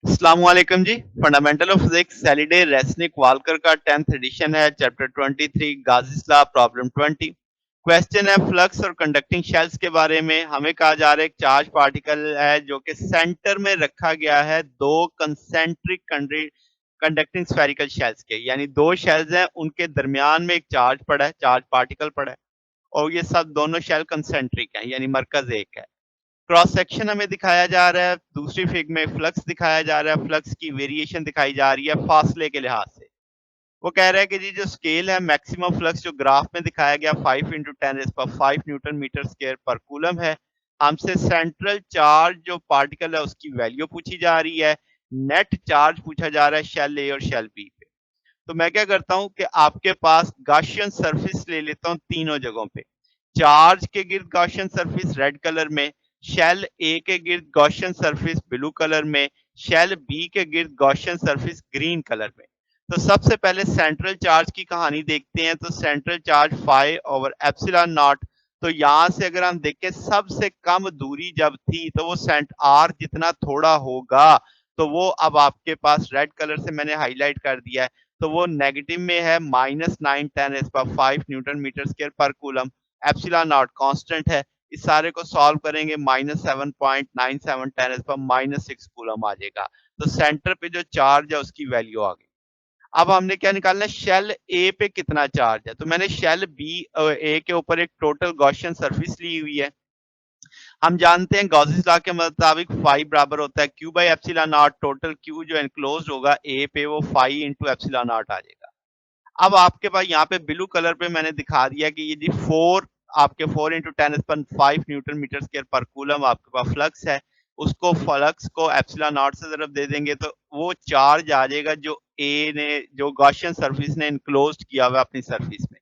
अस्सलाम वालेकुम जी। Fundamental of physics Halliday Resnick Walker का 10th एडिशन है। Chapter 23 Gauss's law problem 20। Question है फ्लक्स और कंडक्टिंग शेल्स के बारे में। हमें कहा जा रहा है एक चार्ज पार्टिकल है जो कि सेंटर में रखा गया है दो कंसेंट्रिक कंडक्टिंग स्फेरिकल शेल्स के, यानी दो शेल्स हैं उनके दरमियान में एक चार्ज पड़ा है, चार्ज पार्टिकल पड़ा है और ये सब दोनों शेल कंसेंट्रिक हैं, यानी मरकज एक है। क्रॉस सेक्शन हमें दिखाया जा रहा है, दूसरी फिग में फ्लक्स दिखाया जा रहा है, फ्लक्स की वेरिएशन दिखाई जा रही है फासले के लिहाज से। वो कह रहा है कि जी जो स्केल है मैक्सिमम फ्लक्स जो ग्राफ में दिखाया गया 5 इंटू 10⁵ न्यूटन मीटर स्क्वायर पर कूलम है। हमसे सेंट्रल चार्ज जो पार्टिकल है उसकी वैल्यू पूछी जा रही है, नेट चार्ज पूछा जा रहा है शेल ए और शेल बी पे। तो मैं क्या करता हूं कि आपके पास गॉसियन सरफेस ले लेता हूं तीनों जगहों पे। चार्ज के गिर्द गॉसियन सरफेस रेड कलर में, शेल ए के गिर्द गॉसियन सरफेस ब्लू कलर में, शेल बी के गिर्द गॉसियन सरफेस ग्रीन कलर में। तो सबसे पहले सेंट्रल चार्ज की कहानी देखते हैं। तो central charge phi over epsilon naught. तो यहां से अगर हम देखें सबसे कम दूरी जब थी तो वो सेंट आर जितना थोड़ा होगा, तो वो अब आपके पास रेड कलर से मैंने हाईलाइट कर दिया है, तो वो नेगेटिव में है -9 × 10⁵ न्यूटन मीटर स्क्वायर पर कूलम। एप्सिलॉन नॉट कांस्टेंट है। इस सारे को सॉल्व करेंगे -7.97 10⁻⁻6 कूलम आ जाएगा। तो सेंटर पे जो चार्ज है उसकी वैल्यू आ गई। अब हमने क्या निकालना है, शेल ए पे कितना चार्ज है। तो मैंने शेल बी ए के ऊपर एक टोटल गॉसियन सरफेस ली हुई है। हम जानते हैं गॉसिस लॉ के मुताबिक फाई बराबर होता है Q by epsilon not. Total Q जो एनक्लोज्ड होगा ए पे वो फाई इंटू एप्सिलॉन नॉट आ जाएगा। अब आपके पास यहाँ पे ब्लू कलर पे मैंने दिखा दिया कि ये जी 4 आपके 4 इंटू 10⁵ न्यूटन मीटर स्क्वायर पर कूलम आपके पास फ्लक्स है। उसको फ्लक्स को एप्सिलॉन नॉट से तरफ दे देंगे तो वो चार्ज आ जाएगा जो ए ने जो गॉसियन सरफेस ने इनक्लोज्ड किया हुआ अपनी सरफेस में।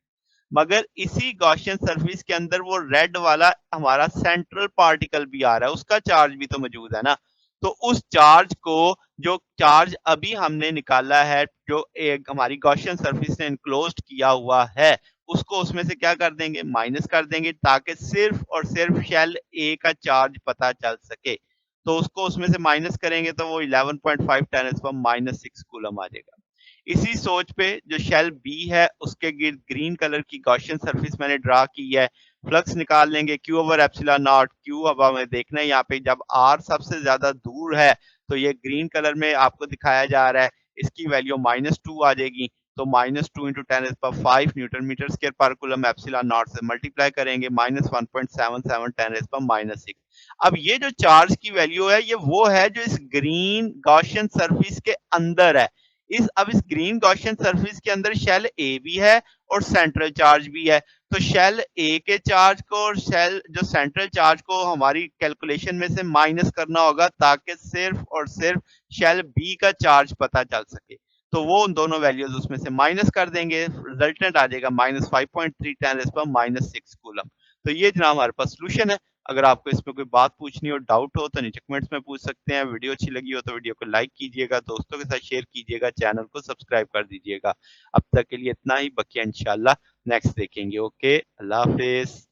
मगर इसी गॉसियन सरफेस के अंदर वो रेड वाला हमारा सेंट्रल पार्टिकल भी आ रहा है, उसका चार्ज भी तो मौजूद है ना। तो उस चार्ज को, जो चार्ज अभी हमने निकाला है जो एक हमारी गॉसियन सरफेस ने इनक्लोज्ड किया हुआ है, उसको उसमें से क्या कर देंगे, माइनस कर देंगे ताकि सिर्फ और सिर्फ शेल ए का चार्ज पता चल सके। तो उसको उसमें से माइनस करेंगे तो वो 11.5 10⁻⁻6 कूलम आ जाएगा। इसी सोच पे जो शेल बी है उसके गिर्द ग्रीन कलर की गॉसियन सरफेस मैंने ड्रा की है। फ्लक्स निकाल लेंगे Q over epsilon not. Q अब हमें देखना है यहाँ पे जब आर सबसे ज्यादा दूर है तो ये ग्रीन कलर में आपको दिखाया जा रहा है, इसकी वैल्यू -2 आ जाएगी। तो -2 इंटू 10⁵ न्यूटन मीटर स्क्वायर पर कूलम एप्सिलॉन नॉट से मल्टीप्लाई करेंगे -1.77 10⁻⁻6। अब ये जो चार्ज की वैल्यू है ये वो है जो इस ग्रीन गॉसियन सरफेस के अंदर है। इस ग्रीन गॉसियन सरफेस के अंदर शेल ए भी है और सेंट्रल चार्ज भी है। तो शेल ए के चार्ज को और शेल जो सेंट्रल चार्ज को हमारी कैलकुलेशन में से माइनस करना होगा ताकि सिर्फ और सिर्फ शेल बी का चार्ज पता चल सके। तो वो उन दोनों वैल्यूज उसमें से माइनस कर देंगे, रिजल्टेंट आ जाएगा -5.3 10⁻⁻6 कूलम। तो ये जनाब हमारे पास सोल्यूशन है। अगर आपको इसमें कोई बात पूछनी हो, डाउट हो तो नीचे कमेंट्स में पूछ सकते हैं। वीडियो अच्छी लगी हो तो वीडियो को लाइक कीजिएगा, दोस्तों के साथ शेयर कीजिएगा, चैनल को सब्सक्राइब कर दीजिएगा। अब तक के लिए इतना ही, बकिया इंशाल्लाह नेक्स्ट देखेंगे। ओके, अल्लाह हाफिज।